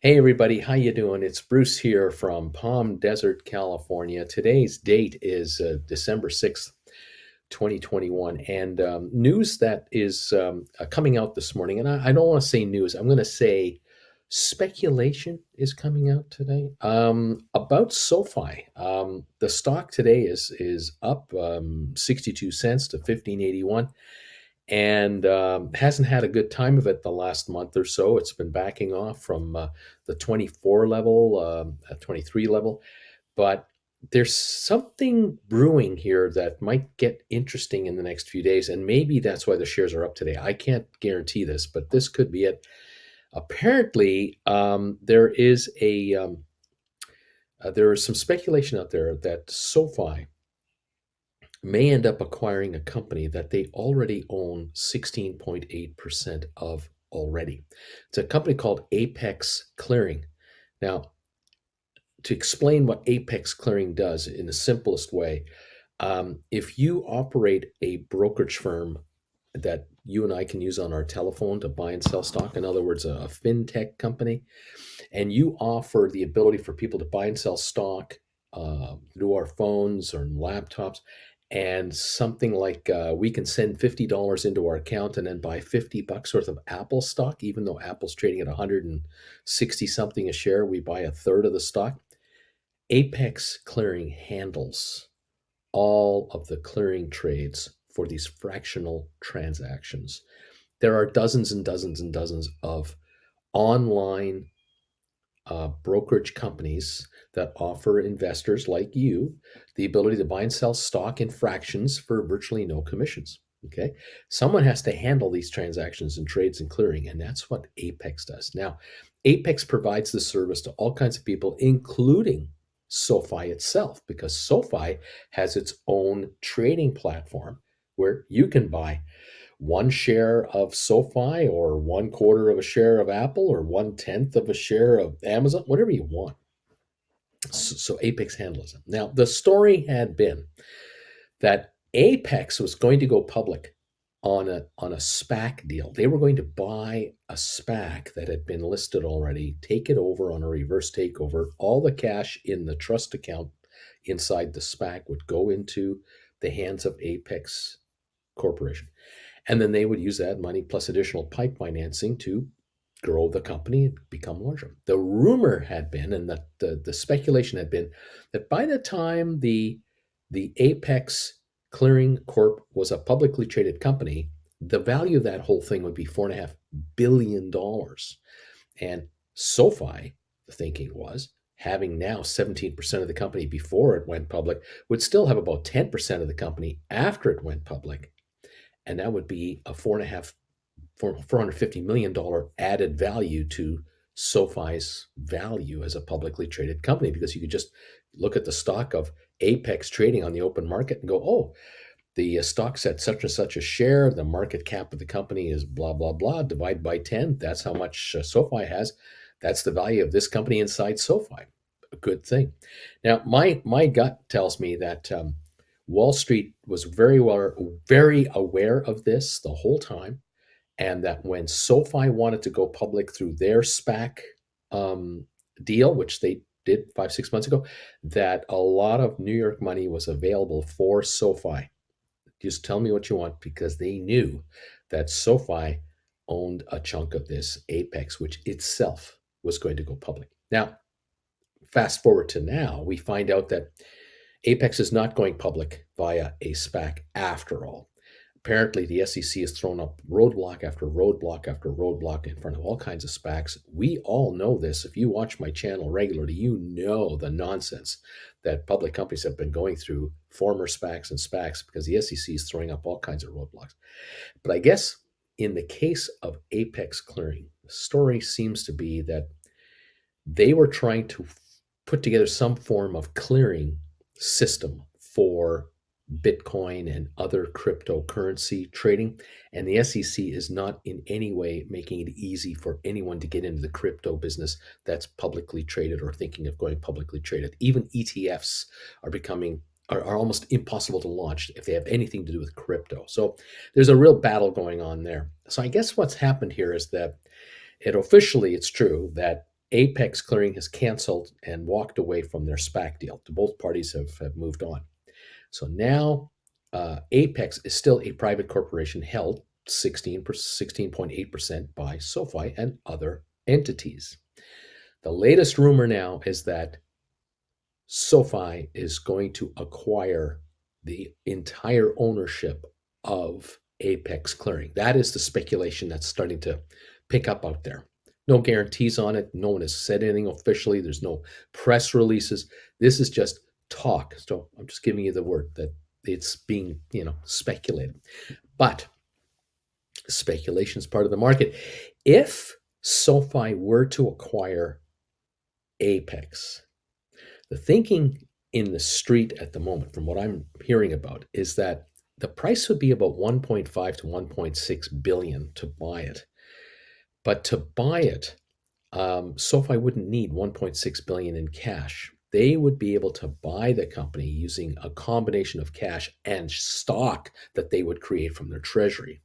Hey everybody, how you doing? It's Bruce here from Palm Desert, California. Today's date is December 6th, 2021, and news that is coming out this morning. And I don't want to say news, I'm going to say speculation is coming out today about SoFi. The stock today is up 62 cents to 15.81 and hasn't had a good time of it the last month or so. It's been backing off from the 24 level, 23 level, but there's something brewing here that might get interesting in the next few days, and maybe that's why the shares are up today. I can't guarantee this, but this could be it. Apparently, there is some speculation out there that SoFi may end up acquiring a company that they already own 16.8% of already. It's a company called Apex Clearing. Now, to explain what Apex Clearing does in the simplest way, if you operate a brokerage firm that you and I can use on our telephone to buy and sell stock, in other words, a fintech company, and you offer the ability for people to buy and sell stock through our phones or laptops, and something like we can send $50 into our account and then buy $50 worth of Apple stock, even though Apple's trading at 160 something a share, we buy a third of the stock. Apex Clearing handles all of the clearing trades for these fractional transactions. There are dozens and dozens and dozens of online brokerage companies that offer investors like you the ability to buy and sell stock in fractions for virtually no commissions. Okay. Someone has to handle these transactions and trades and clearing, and that's what Apex does. Now, Apex provides the service to all kinds of people, including SoFi itself, because SoFi has its own trading platform where you can buy one share of SoFi or one quarter of a share of Apple or 1/10 of a share of Amazon, whatever you want. So Apex handles it. Now, the story had been that Apex was going to go public on a SPAC deal. They were going to buy a SPAC that had been listed already, take it over on a reverse takeover. All the cash in the trust account inside the SPAC would go into the hands of Apex Corporation. And then they would use that money plus additional pipe financing to grow the company and become larger. The rumor had been, and the speculation had been, that by the time the Apex Clearing Corp was a publicly traded company, the value of that whole thing would be $4.5 billion. And SoFi, the thinking was, having now 17% of the company before it went public, would still have about 10% of the company after it went public. And that would be a $450 million added value to SoFi's value as a publicly traded company, because you could just look at the stock of Apex trading on the open market and go, oh, the stock's at such and such a share, the market cap of the company is blah, blah, blah, divide by 10. That's how much SoFi has. That's the value of this company inside SoFi. A good thing. Now, my gut tells me that Wall Street was very aware of this the whole time, and that when SoFi wanted to go public through their SPAC deal, which they did 5-6 months ago, that a lot of New York money was available for SoFi. Just tell me what you want, because they knew that SoFi owned a chunk of this Apex, which itself was going to go public. Now, fast forward to now, we find out that Apex is not going public via a SPAC after all. Apparently, the SEC has thrown up roadblock after roadblock after roadblock in front of all kinds of SPACs. We all know this. If you watch my channel regularly, you know the nonsense that public companies have been going through, former SPACs and SPACs, because the SEC is throwing up all kinds of roadblocks. But I guess in the case of Apex Clearing, the story seems to be that they were trying to put together some form of clearing system for Bitcoin and other cryptocurrency trading, and the SEC is not in any way making it easy for anyone to get into the crypto business that's publicly traded or thinking of going publicly traded. Even ETFs are almost impossible to launch if they have anything to do with crypto. So there's a real battle going on there. So I guess what's happened here is that it's true that Apex Clearing has canceled and walked away from their SPAC deal. Both parties have moved on. So now Apex is still a private corporation held 16.8% by SoFi and other entities. The latest rumor now is that SoFi is going to acquire the entire ownership of Apex Clearing. That is the speculation that's starting to pick up out there. No guarantees on it. No one has said anything officially. There's no press releases. This is just talk. So I'm just giving you the word that it's being, speculated. But speculation is part of the market. If SoFi were to acquire Apex, the thinking in the street at the moment, from what I'm hearing about, is that the price would be about 1.5 to 1.6 billion to buy it. But to buy it, SoFi wouldn't need 1.6 billion in cash. They would be able to buy the company using a combination of cash and stock that they would create from their treasury.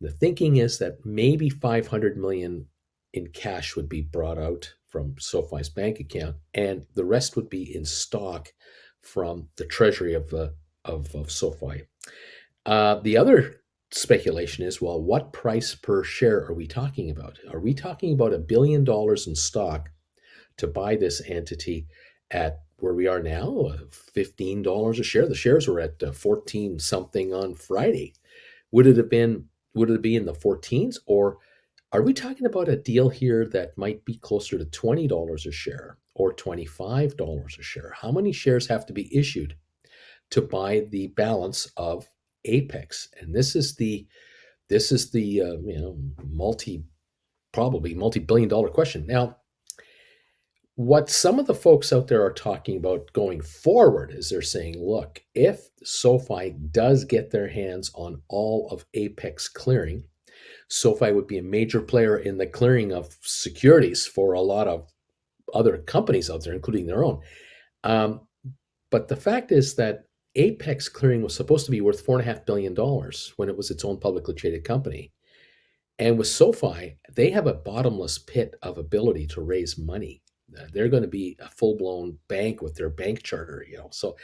The thinking is that maybe 500 million in cash would be brought out from SoFi's bank account, and the rest would be in stock from the treasury of SoFi. The other speculation is, well, what price per share are we talking about? Are we talking about $1 billion in stock to buy this entity at where we are now, $15 a share? The shares were at 14 something on Friday. Would it be in the 14s, or are we talking about a deal here that might be closer to $20 a share or $25 a share? How many shares have to be issued to buy the balance of Apex? And this is the probably multi-billion dollar question. Now, what some of the folks out there are talking about going forward is they're saying, look, if SoFi does get their hands on all of Apex Clearing, SoFi would be a major player in the clearing of securities for a lot of other companies out there, including their own. But the fact is that Apex Clearing was supposed to be worth $4.5 billion when it was its own publicly traded company. And with SoFi, they have a bottomless pit of ability to raise money. They're going to be a full-blown bank with their bank charter, So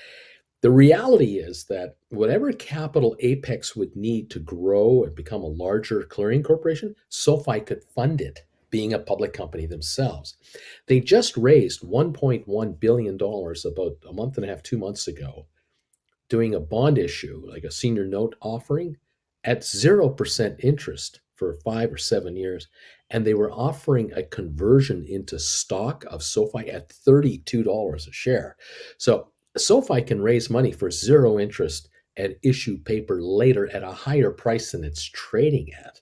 the reality is that whatever capital Apex would need to grow and become a larger clearing corporation, SoFi could fund it, being a public company themselves. They just raised $1.1 billion about a month and a half, 2 months ago, doing a bond issue, like a senior note offering, at 0% interest for 5 or 7 years. And they were offering a conversion into stock of SoFi at $32 a share. So SoFi can raise money for zero interest and issue paper later at a higher price than it's trading at.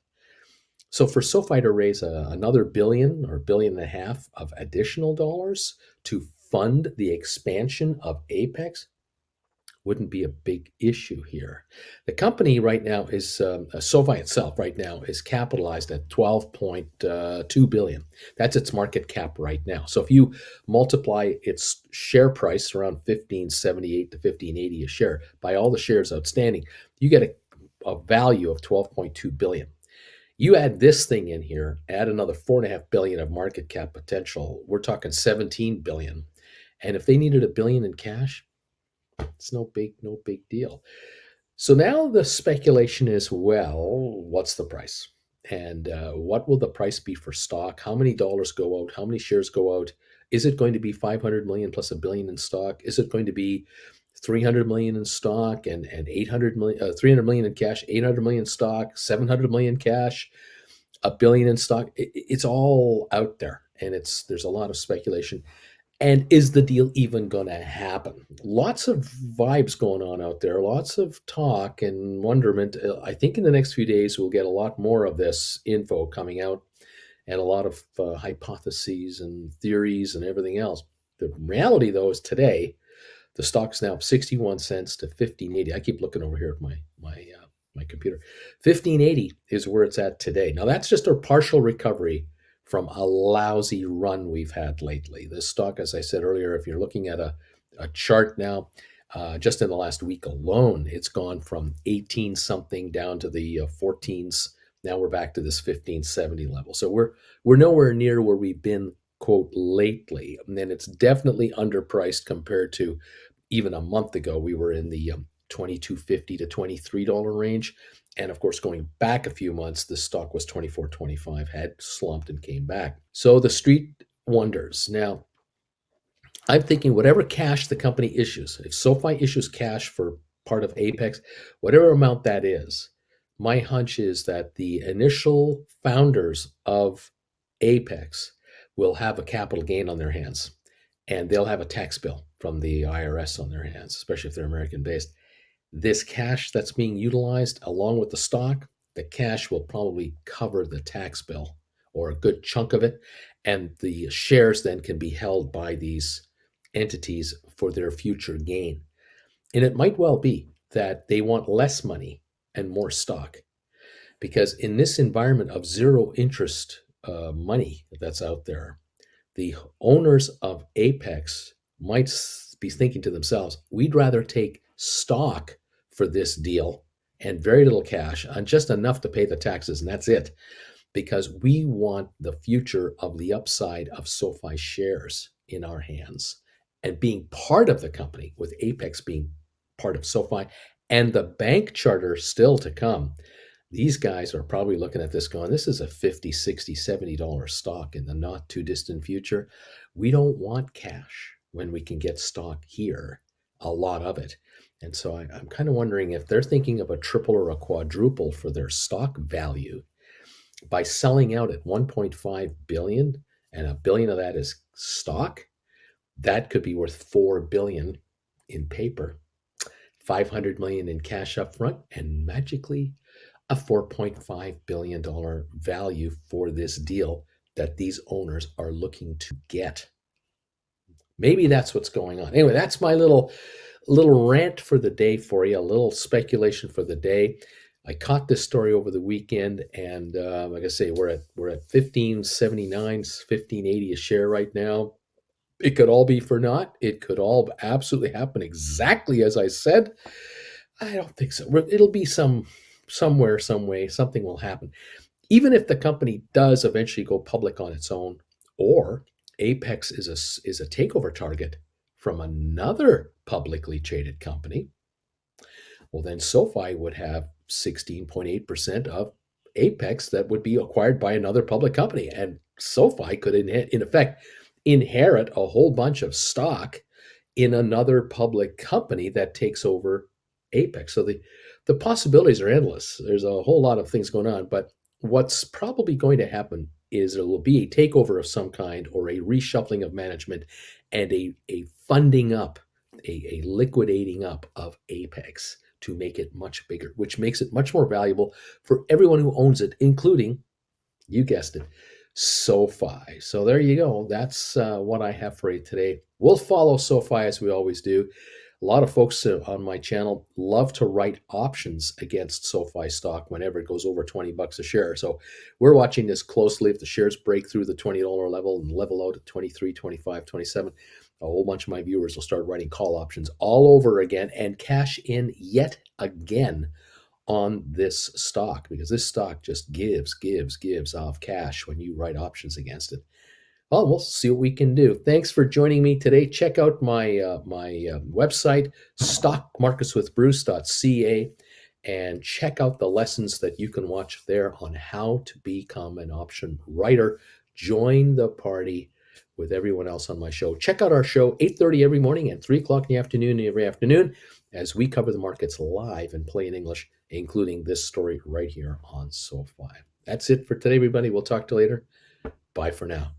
So for SoFi to raise another billion or billion and a half of additional dollars to fund the expansion of Apex wouldn't be a big issue here. The company right now is SoFi itself right now is capitalized at 12.2 billion. That's its market cap right now. So if you multiply its share price around 1578 to 1580 a share by all the shares outstanding, you get a value of 12.2 billion. You add this thing in here, add another 4.5 billion of market cap potential. We're talking 17 billion. And if they needed $1 billion in cash, it's no big deal. So now the speculation is, well, what's the price? And what will the price be for stock? How many dollars go out? How many shares go out? Is it going to be 500 million plus $1 billion in stock? Is it going to be 300 million in stock and 800 million, 300 million in cash, 800 million in stock, 700 million cash, $1 billion in stock? It's all out there, and there's a lot of speculation. And is the deal even going to happen? Lots of vibes going on out there, lots of talk and wonderment. I think in the next few days, we'll get a lot more of this info coming out and a lot of hypotheses and theories and everything else. The reality, though, is today, the stock's now up 61 cents to 15.80. I keep looking over here at my computer. 15.80 is where it's at today. Now, that's just a partial recovery from a lousy run we've had lately. This stock, as I said earlier, if you're looking at a chart now, just in the last week alone, it's gone from 18 something down to the 14s. Now we're back to this 1570 level. So we're nowhere near where we've been quote lately, and then it's definitely underpriced compared to even a month ago. We were in the 22.50 to $23 range, and of course, going back a few months, the stock was 24.25, had slumped and came back. So the street wonders. Now, I'm thinking whatever cash the company issues, if SoFi issues cash for part of Apex, whatever amount that is, my hunch is that the initial founders of Apex will have a capital gain on their hands, and they'll have a tax bill from the IRS on their hands, especially if they're American based. This cash that's being utilized along with the stock, the cash will probably cover the tax bill or a good chunk of it. And the shares then can be held by these entities for their future gain. And it might well be that they want less money and more stock, because in this environment of zero interest money that's out there, the owners of Apex might be thinking to themselves, we'd rather take stock for this deal and very little cash and just enough to pay the taxes, and that's it, because we want the future of the upside of SoFi shares in our hands and being part of the company, with Apex being part of SoFi and the bank charter still to come. These guys are probably looking at this going, this is a 50, 60, $70 stock in the not too distant future. We don't want cash when we can get stock here, a lot of it. And so I'm kind of wondering if they're thinking of a triple or a quadruple for their stock value by selling out at 1.5 billion, and a billion of that is stock. That could be worth 4 billion in paper, 500 million in cash up front, and magically a $4.5 billion value for this deal that these owners are looking to get. Maybe that's what's going on. Anyway, that's my little rant for the day for you, a little speculation for the day. I caught this story over the weekend, and like I say, we're at 1579, 1580 a share right now. It could all be for naught. It could all absolutely happen exactly as I said. I don't think so. It'll be somewhere, some way, something will happen. Even if the company does eventually go public on its own, or Apex is a takeover target from another publicly traded company, well, then SoFi would have 16.8% of Apex that would be acquired by another public company. And SoFi could, in effect, inherit a whole bunch of stock in another public company that takes over Apex. So the possibilities are endless. There's a whole lot of things going on. But what's probably going to happen is there will be a takeover of some kind, or a reshuffling of management, and a funding up, a liquidating up of Apex to make it much bigger, which makes it much more valuable for everyone who owns it, including, you guessed it, SoFi. So there you go. That's what I have for you today. We'll follow SoFi as we always do. A lot of folks on my channel love to write options against SoFi stock whenever it goes over 20 bucks a share. So we're watching this closely. If the shares break through the $20 level and level out at 23, 25, 27, a whole bunch of my viewers will start writing call options all over again and cash in yet again on this stock, because this stock just gives off cash when you write options against it. Well, we'll see what we can do. Thanks for joining me today. Check out my website, stockmarketswithbruce.ca, and check out the lessons that you can watch there on how to become an option writer. Join the party with everyone else on my show. Check out our show, 8:30 every morning and 3 o'clock in the afternoon every afternoon, as we cover the markets live and plain English, including this story right here on SoFi. That's it for today, everybody. We'll talk to you later. Bye for now.